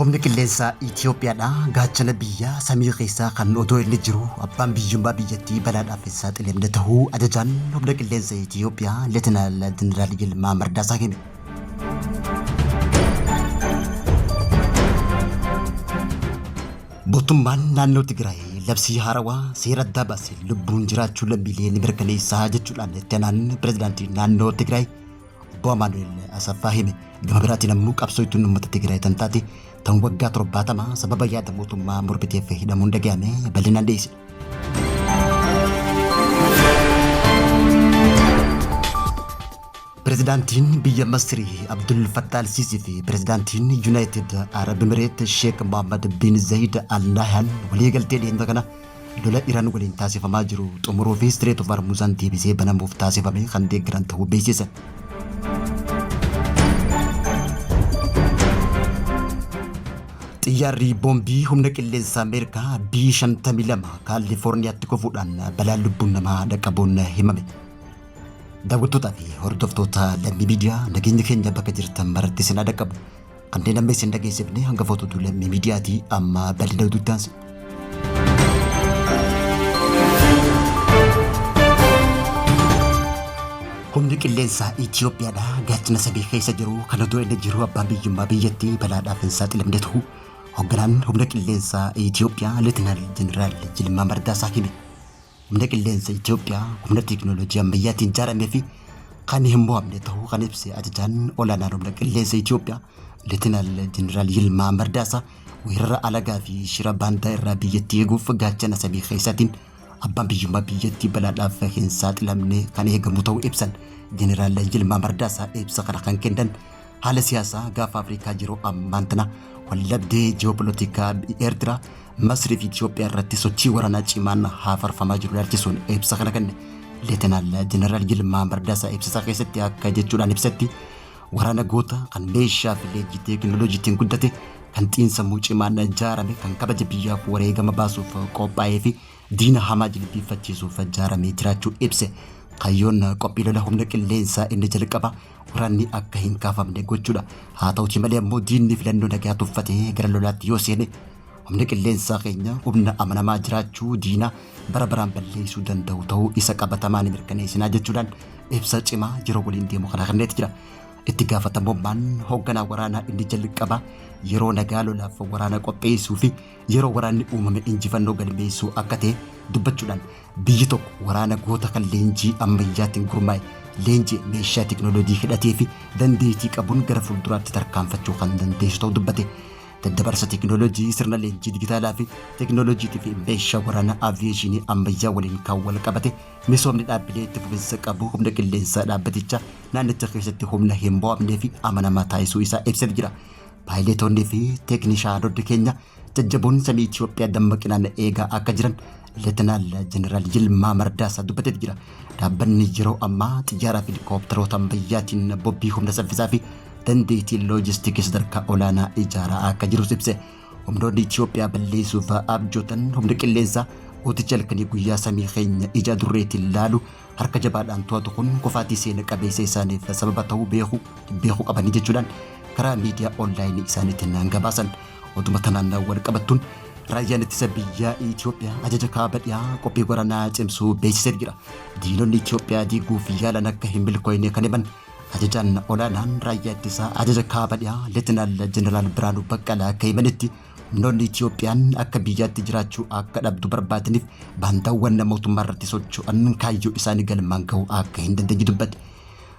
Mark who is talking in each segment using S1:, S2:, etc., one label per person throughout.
S1: Humni qilleensaa Itoophiyaadhaa gaachana biyyaa samii keessaa kan odoo inni jiru abbaan biyyummaa biyyattii balaadhaaf saaxilamne ta'uu ajajaan humna qilleensa Itoophiyaa Leetinaal Jeneraal Yilmaa Mardaasaa hime. Mootummaan naannoo Tigraay labsii haarawaa seera addaa baasee lubbuun jiraachuu lammiilee ni mirkaneessaa jechuudhaan itti aanaan pirezidaantii naannoo Tigraay Obbo Amaanu'eel Asaffaa hime. Gama biraatiin ammoo qabsoo ittiin uummata Tigraay tan taate tan waggaa 70 sababa yaada mootummaa mormiteef hidhamuun dhaga'ame bal'inaan dhiyeesse. Pirezidaantiin biyya Masrii Abdul Fattah al-Siisii fi pirezidaantiin Yuunaayitid Arab Emireet Sheek Mohammed bin Zayed Al Nahyan waliigaltee dhiyeenya kana lola Iraan waliin taasifamaa jiru xumuruu fi Strait of Hormuzan deebisee banamuuf taasifame kan deeggaran ta'uu beeksisan. Xiyyaarri boombii humna qilleensa Ameerikaa B-52 Kaalifoorniyaatti kufuudhaan balaan lubbuun namaa dhaqqabuun himame. Daawwattootaa fi hordoftoota lammii miidiyaa nageenya keenya bakka jirtan maratti isin dhaqqabu. Kanneen amma isin dhageessifne hangafoota lammii miidiyaatii amma bal'ina oduutti aansa. Humni qilleensaa Itoophiyaadhaa gaachana samii keessa jiru kan odoo inni jiru abbaan biyyummaa biyyattii balaadhaaf hin saaxilamne ta'uu hoogganaan humna qilleensaa Itoophiyaa Leetinaal Jeneraal Yilmaa Mardaasaa hime. Humna qilleensa Itoophiyaa humna teekinooloojii ammayyaatiin ijaaramee fi kan hin mo'amne ta'uu kan ibse ajajaan olaanaan humna qilleensa Itoophiyaa Leetinaal Jeneraal Yilmaa Mardaasaa weerara alagaa fi shira baandaa irraa biyyattii eeguuf gaachana samii keessaatiin abbaan biyyummaa biyyattii balaadhaaf hin saaxilamne kan eegamu ta'uu ibsan. Jeneraal Yilmaa Mardaasaa ibsa kana kan kennan haala siyaasaa gaafa Afrikaa jiru ammaan tana wallabdee ji'opolitikaa Eertiraa Masrii fi Itoophiyaa irratti sochii waraanaa cimaan haafarfamaa jiru ilaalchisuun ibsa kana kenne. Leetinaal Jeneraal Yilmaa Mardaasaa ibsa keessatti akka jechuudhaan ibsatti waraana goota kan meeshaa fi leenjii teekinooloojiitiin guddate kan xiinsammuu cimaan ijaarame kan kabaja biyyaaf wareegama baasuuf qophaa'ee fi diina hamaa jilbiiffachiisuuf ijaaramee jiraachuu ibse. Kayyoon qophii lola humna qilleensaa inni jalqaba waraanni akka hin kaafamne gochuudha. Haa ta'uutii malee ammoo diinni filannoo nagaa tuffatee gara lolaatti yoo seene humna qilleensaa keenya humna amanamaa jiraachuu diina bara baraan balleessuu danda'u ta'uu isa qabatamaan mirkaneessinaa jechuudhaan ibsa cimaa yeroo waliin deemu kana kenneeti jira. Itti gaafatamummaan hoogganaa waraanaa inni jalqaba yeroo nagaa lolaaf waraana qopheessuu fi yeroo waraanni uumame injifannoo galmeessuu akka ta'e dubbachuudhaan biyyi tokko waraana goota kan leenjii ammayyaatiin gurmaa'e leenjii meeshaa teekinooloojii hidhatee fi dandeettii qabuun gara fuulduraatti tarkaanfachuu kan dandeessu ta'uu dubbate. Daddabarsa teekinooloojii sirna leenjii dijitaalaa fi teekinooloojiitii fi meeshaa waraanaa aaviyeeshinii ammayyaa waliin kan wal qabate misoomni dhaabbilee itti fufinsa qabu humna qilleensaa dhaabbatichaa naannicha keessatti humna hin mo'amnee fi amanamaa taasisuu isaa ibsee jira. Paayileetonni fi teeknishaanonni keenya jajjaboon samii Itoophiyaa dammaqinaan eegaa akka jiran Leetinaal Jeneraal Yilmaa Mardaasaa dubbatee jira. Dhaabbanni yeroo ammaa xiyyaaraa fi helikoophiteroota ammayyaatiin bobbii humna saffisaa fi dandeettii loojistiikii sadarkaa olaanaa ijaaraa akka jirus ibse. Humnoonni Itoophiyaa balleessuuf abjootan humna qilleensaa ooticha halkanii guyyaa samii keenya ija durreetiin laalu harka jabaadhaan to'atu kun kufaatii seena qabeessa isaaniif sababa ta'uu beekuu qabanii jechuudhaan karaa miidiyaa onlaayinii isaaniitiin gabaasan. Oduma tanaan wal qabattuun raayyaan ittisa biyyaa Itoophiyaa ajaja kaaba dhiyaa qophii waraanaa cimsuu beeksisee jira. Diinonni Itoophiyaa diiguuf yaalan akka hin milkooyne kan himan ajajaan olaanaan raayyaa ittisaa ajaja kaaba dhiyaa Leetinaal Jeneraal Biraanuu Baqqalaa akka himanitti humnoonni Itoophiyaan akka biyyaatti jiraachuu akka dhabdu barbaadaniif baandaawwan mootummaa irratti socho'an kaayyoo isaanii galmaan ga'uu akka hin dandeenye dubbate.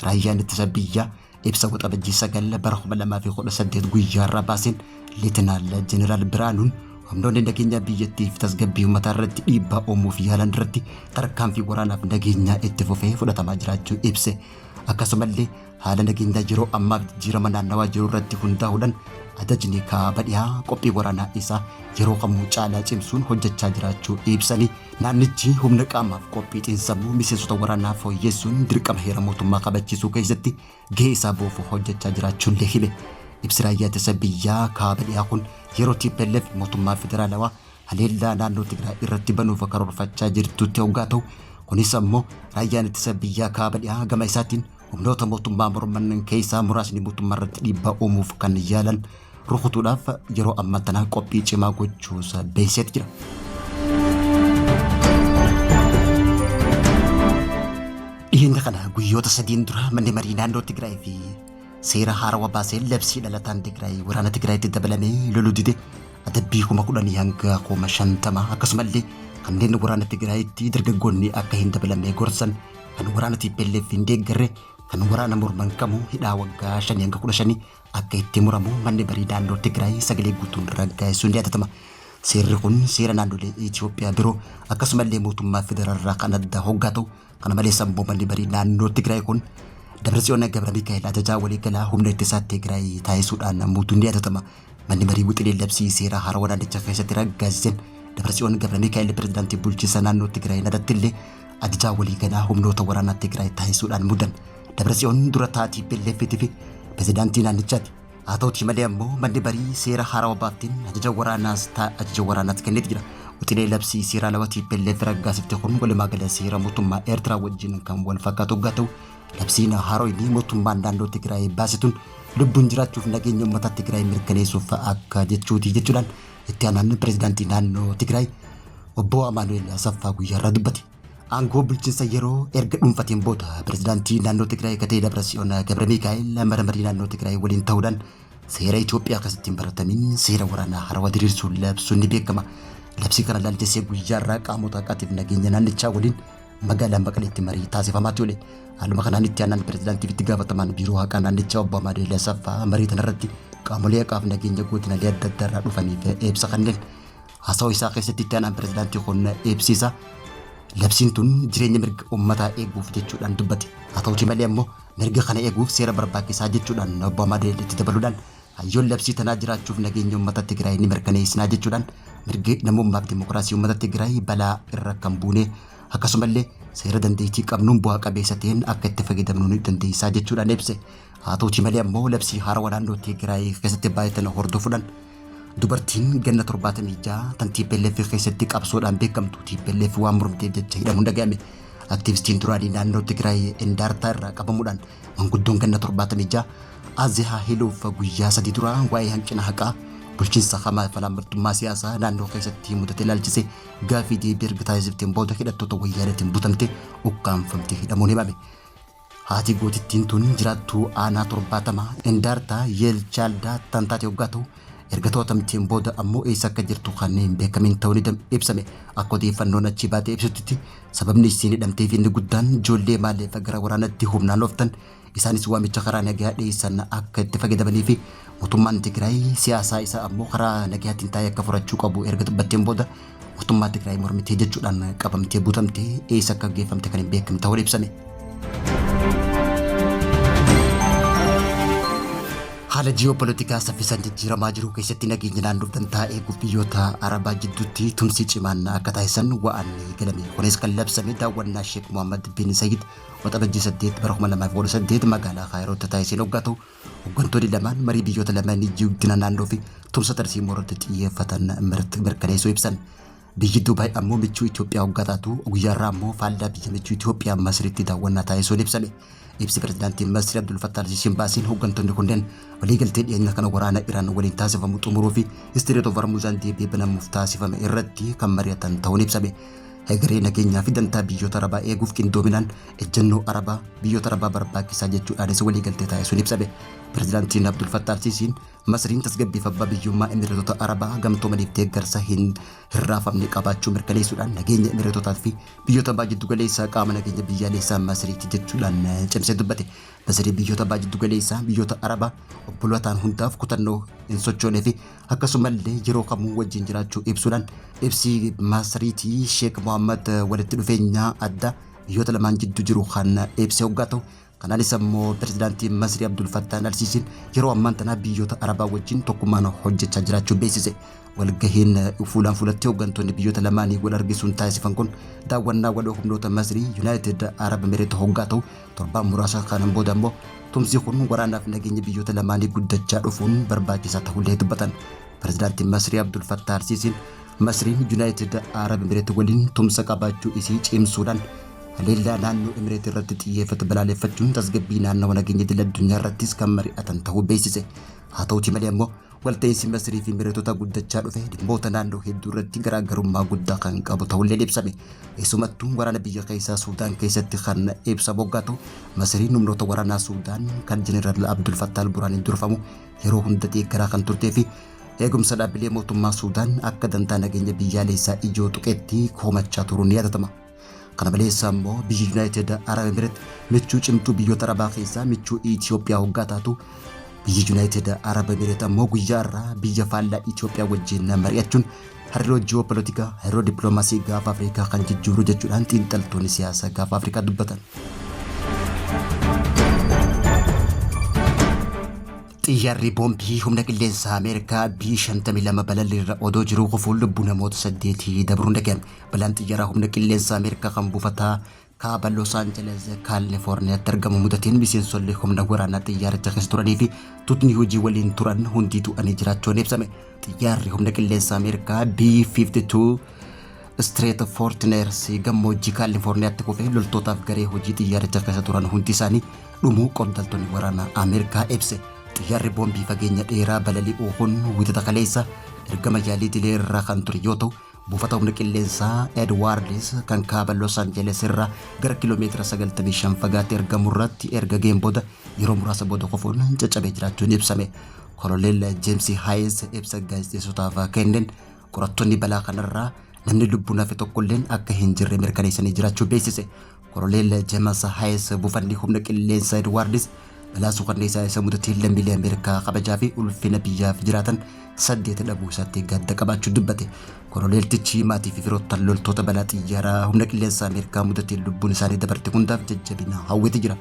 S1: Raayyaan ittisa biyyaa ibsa waxabajjii 9 bara 2018 guyyaarraa baaseen Leetinaal Jeneraal Biraanuun humnoonni nageenya biyyattiif tasgabbii uummataa irratti dhiibbaa uumuuf yaalan irratti tarkaanfii waraanaaf nageenyaa itti fufee fudhatamaa jiraachuu ibse. Akkasumallee haala nageenyaa yeroo ammaa jijjiirama naannawaa jiru irratti hundaa'uudhaan ajajni kaaba dhiyaa qophii waraanaa isaa yeroo kamuu caalaa cimsuun hojjechaa jiraachuu ibsanii naannichi humna qaamaaf qophii xiinsammuu miseensota waraanaa fooyyessuun dirqama heera mootummaa kabachiisuu keessatti gahee isaa baachuuf hojjechaa jiraachuullee hime. Ibsi raayyaa ittisa biyyaa kaaba dhiyaa kun yeroo TPLF mootummaa federaalawaa haleellaa naannoo Tigraay irratti banuuf karoorfachaa jirtutti hoggaa ta'u kunis ammoo raayyaan ittisa biyyaa kaaba dhiyaa gama isaatiin humnoota mootummaa morman keessaa muraasni mootummaa irratti dhiibbaa uumuuf kan yaalan rukutuudhaaf yeroo ammaa tana qophii cimaa gochuusa beeksisee jira. Dhiyeenya kana guyyoota sadiin dura manni marii naannoo Tigraay fi seera haarawaa baasee labsii dhalataan Tigraay waraana Tigraayitti dabalamee loluu dide adabbii 10,000 hanga 50,000 akkasumallee kanneen waraana Tigraayitti dargaggoonni akka hin dabalamne gorsan kan waraana TPLF hin deeggarre kan waraana morman kamuu hidhaa waggaa 5 hanga 15 akka itti muramu manni marii naannoo Tigraay sagalee guutuun raggaasisuun ni yaadatama. Seerri kun seera naannolee Itoophiyaa biroo akkasumallee mootummaa federaalaa kan adda hoggaatu kana malees ammoo manni marii naannoo Tigraay kun Dabratsiyoon Gabra Mikaa'el ajajaa waliigalaa humna ittisaa Tigraay taasisuudhaan namoota ni yaadatama. Manni marii wixinee labsii seera haarawaa naannicha keessatti raggaasisen Dabratsiyoon Gabra Mikaa'el pirezidaantii bulchiinsa naannoo Tigraay nadattillee ajajaa waliigalaa humnoota waraanaa Tigraay taasisuudhaan mudan. Dabratsiyoon dura taa'aa TPLF fi pirezidaantii naannichaati. Haa ta'uutii malee ammoo manni marii seera haarawaa baaftiin ajaja waraanaas kenneet jira. Wixinee labsii seera lawa TPLF raggaasifte kun walumaa gala seera mootummaa Eertiraa wajjin kan wal fakkaatu hoggaa ta'u labsiin haaraan mootummaan naannoo Tigraay baasituun lubbuun jiraachuuf nageenya uummata Tigraay mirkaneessuuf akka jechuuti jechuudhaan itti aanaan pirezidaantii naannoo Tigraay obbo Amaanu'eel Asaffaa guyyaarraa dubbate. Aangoo bulchiinsa yeroo erga dhuunfateen booda pirezidaantii naannoo Tigraay katee Dabratsiyoon Gabra Mikaa'el mana marii naannoo Tigraay waliin ta'uudhaan seera Itoophiyaa keessatti hin baratamin seera waraanaa haarawaa diriirsuun labsuun ni beekama. Labsii kana laalchisee guyyaarraa qaamota haqaatiif nageenya naannichaa waliin magaalaa Maqaleetti marii taasifamaa ture. Haaluma kanaan itti aanaan pirezidaantiif itti gaafatamaan biiroo haqaa naannichaa obbo Amaanu'eel Asaffaa marii kanarratti qaamolee haqaaf nageenya godinaalee adda addaarraa dhufaniif ibsa kanneen haasawaa isaa keessatti itti aanaan pirezidaantii kun ibsiisa. Labsiin tun jireenya mirga uummataa eeguuf jechuudhaan dubbate. Haa ta'uutii malee ammoo mirga kana eeguuf seera barbaachisaa jechuudhaan obbo Amaanu'eel itti dabaluudhaan hayyoon labsii tanaa jiraachuuf nageenya uummata Tigraay ni mirkaneessinaa jechuudhaan mirgi namummaaf dimokiraasii uummata Tigraay balaa irra kan buune akkasumallee seera dandeettii qabnuun bu'aa qabeessa ta'een akka itti fayyadamnu ni dandeessisaa jechuudhaan ibse. Haa ta'uutii malee ammoo labsii haarawaa naannoo Tigraay keessatti baay'atan hordofuudhaan dubartiin ganna 76 tan TPLF keessatti qabsoodhaan beekamtu TPLF waan mormiteef jecha hidhamuun dhaga'ame. Aktiivistiin duraanii naannoo Tigraay Indaartaa irraa qabamuudhaan manguddoon ganna 76 Azehaa Hiluuf guyyaa 3 dura waa'ee hanqina haqaa bulchiinsa hamaa falaamaltummaa siyaasaa naannoo keessatti mudate ilaalchise gaafii deebii erga taasifteen booda hidhattoota wayyaanatiin butamte ukkaanfamte hidhamuun himame. Haati gootittiin tun jiraattuu aanaa 70 Indaartaa Yeelchaaldaa tan taate hoggaa ta'u erga to'atamteen booda ammoo eessa akka jirtu kan hin beekamin ta'uun ibsame. Akka odeeffannoon achi baatee ibsutti sababni isiin hidhamteef inni guddaan ijoollee maaliif gara waraanatti humnaan ooftan isaanis waamicha karaa nagaa dhiyeessan akka itti fayyadamanii fi mootummaan Tigraay siyaasaa isaa ammoo karaa nagaatiin taa'ee akka furachuu qabu erga dubbatteen booda mootummaa Tigraay mormitee jechuudhaan qabamtee butamtee eessa akka geeffamte kan hin beekamne ta'uun ibsame. Haala ji'oopolitikaa saffisaan jijjiiramaa jiru keessatti nageenya naannoof dantaa eeguuf biyyoota Arabaa jidduutti tumsi cimaan akka taasisan waan galame. Kunis kan labsame daawwannaa Sheek Mohammed bin Zayed waxabajjii 8 bara 2018 magaalaa Kaayirootti taasiseen hoggaa ta'u hooggantoonni lamaan marii biyyoota lamaanii guddina naannoo fi tumsa tarsiimoo irratti xiyyeeffatan mirkaneessuu ibsan. Biyyi Dubaay ammoo michuu Itoophiyaa hoggaa taatu guyyaarraa ammoo faallaa biyya michuu Itoophiyaa Masriitti daawwannaa taasisuun ibsame. Ibsi pirezidaantiin Masri Abdul Fattah al-Sisiin baasiin hooggantoonni kunneen waliigaltee dhiyeenya kana waraana Iraan waliin taasifamu xumuruu fi Istireet of Hormuzaan deebi'ee banamuuf taasifame irratti kan mari'atan ta'uun ibsame. Egeree nageenyaa fi dantaa biyyoota Arabaa eeguuf qindoominaan ejjennoo Arabaa biyyoota Arabaa barbaachisaa jechuudhaanis waliigaltee taasisuun ibsame. Pirezidaantiin Abdul Fattah al-Sisiin Masriin tasgabbiif abbaa biyyummaa Imireetota Arabaa gamtoomaniif deeggarsa hin hirraafamne qabaachuu mirkaneessuudhaan nageenya Imireetotaa fi biyyoota Arabaa jiddu galeessaa qaama nageenya biyyaalessaa Masriitti jechuudhaan cimsee dubbate. Masrii biyyoota Arabaa jiddu galeessaa biyyoota Arabaa obbolootaan hundaaf kutannoo hin sochoonee fi akkasumallee yeroo kamuu wajjin jiraachuu ibsuudhaan ibsi Masriitii Sheek Mohammed walitti dhufeenya adda biyyoota lamaan jidduu jiru kan ibse hoggaa ta'u. Kanaanis ammoo pirezidaantiin Masrii Abdul Fattah al-Sisiin yeroo ammaan tana biyyoota Arabaa wajjin tokkummaan hojjechaa jiraachuu beeksise. Walgahiin fuulaan fuulatti hooggantoonni biyyoota lamaanii wal argisuun taasifan kun daawwannaa waloo humnoota Masrii Yuunaayitid Arab Emireet hoggaa ta'u torbaan muraasa kanaan booda ammoo tumsi kun waraanaaf nageenya biyyoota lamaanii guddachaa dhufuun barbaachisaa ta'ullee dubbatan. Pirezidaantiin Masrii Abdul Fattah al-Sisiin Masriin Yuunaayitid Arab Emireet waliin tumsa qabaachuu isii cimsuudhaan haleellaa naannoo Emireet irratti xiyyeeffate balaaleffachuun tasgabbii naannoo nageenya idil addunyaa irrattis kan mari'atan ta'uu beeksise. Haa ta'uutii malee ammoo walta'insi Masrii fi Imireetota guddachaa dhufe dhimmoota naannoo hedduu irratti garaagarummaa guddaa kan qabu ta'ullee ibsame. Keessumattuu waraana biyya keessaa Suudaan keessatti kan ibsa boggaatu Masriin humnoota waraanaa Suudaan kan Jeneraal Abdul Fattah al-Burhaaniin durfamu yeroo hunda deeggaraa kan turtee fi eegumsa dhaabbilee mootummaa Suudaan akka dantaa nageenya biyyaalessaa ijoo tuqeetti koomachaa turuun ni yaadatama. Kana malees ammoo biyyi United Arab Emirates michuu cimtuu biyyoota Arabaa keessaa michuu Itoophiyaa hoggaa taatu biyyi United Arab Emirates ammoo guyyaa irraa biyya faallaa Itoophiyaa wajjin mari'achuun hariiroo ji'oopolitikaa hariiroo dippiloomaasii gaafa Afrikaa kan jijjiiru jechuudhaan xiinxaltoonni siyaasa gaafa Afrikaa dubbatan. Xiyyaarri boombii humna qilleensa Ameerikaa B-52 balalliirra odoo jiruu kufuun lubbuu namoota 8 dabruun dhaga'ame. Balaan xiyyaaraa humna qilleensa Ameerikaa kan buufataa kaaba Los Angeles Kaalifoorniyaatti argamu mudateen miseensonni humna waraanaa xiyyaaricha keessa turanii fi tutni hojii waliin turan hundi du'anii jiraachuun ibsame. Xiyyaarri humna qilleensa Ameerikaa B-52 Straight Fortiners gammoojjii Kaalifoorniyaatti kufee loltootaaf garee hojii xiyyaaricha keessa turan hundi isaanii dhumuu qondaaltonni waraanaa Ameerikaa ibse. Xiyyaarri boombii fageenya dheeraa balali'uu kun wixata kaleessa ergama yaalii dilee irraa kan ture yoo ta'u buufata humna qilleensaa Edwards kan kaaba Los Angeles irraa gara kiiloomeetira 95 fagaatee argamu irratti erga ga'een booda yeroo muraasa booda kufuun caccabee jiraachuun ibsame. Koloneel James Hayes ibsa gaazexeessotaaf kenneen qorattoonni balaa kanarraa namni lubbuun hafe tokkolleen akka hin jirre mirkaneessanii jiraachuu beeksise. Koloneel James Hayes buufanni humna qilleensaa Edwards balaa suukanneessaa isa mudatee lammiilee Ameerikaa kabajaa fi ulfina biyyaaf jiraatan 8 dhabuu isaatti gadda qabaachuu dubbate. Koloneeltichi maatii fi firoottan loltoota balaa xiyyaaraa humna qilleensaa Ameerikaa mudatee lubbuun isaanii dabarte hundaaf jajjabina hawwate jira.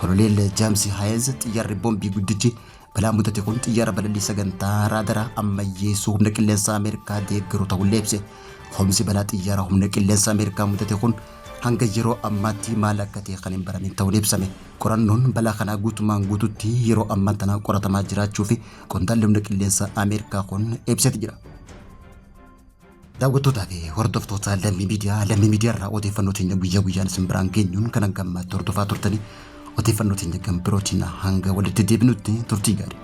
S1: Koloneel James Hayes xiyyaarri boombii guddichi balaa mudate kun xiyyaara balallii sagantaa raadaraa ammayyeessuu humna qilleensaa Ameerikaa deeggaru ta'ullee ibse. Hoomsi balaa xiyyaara humna qilleensaa Ameerikaa mudate kun hanga yeroo ammaatti maal akka ta'e kan hin baramin ta'uun ibsame. Qorannoon balaa kanaa guutumaan guututti yeroo ammaa tana qoratamaa jiraachuu fi qondaalli humna qilleensaa Ameerikaa kun ibsate jira. Daawwattootaa fi hordoftoota Lammii Miidiyaa irraa odeeffannoo teenya guyyaa guyyaan isin biraan geenyuun kan hanga ammaatti hordofaa turtanii odeeffannoo teenya kan birootiin hanga walitti deebinutti turtii gaarii.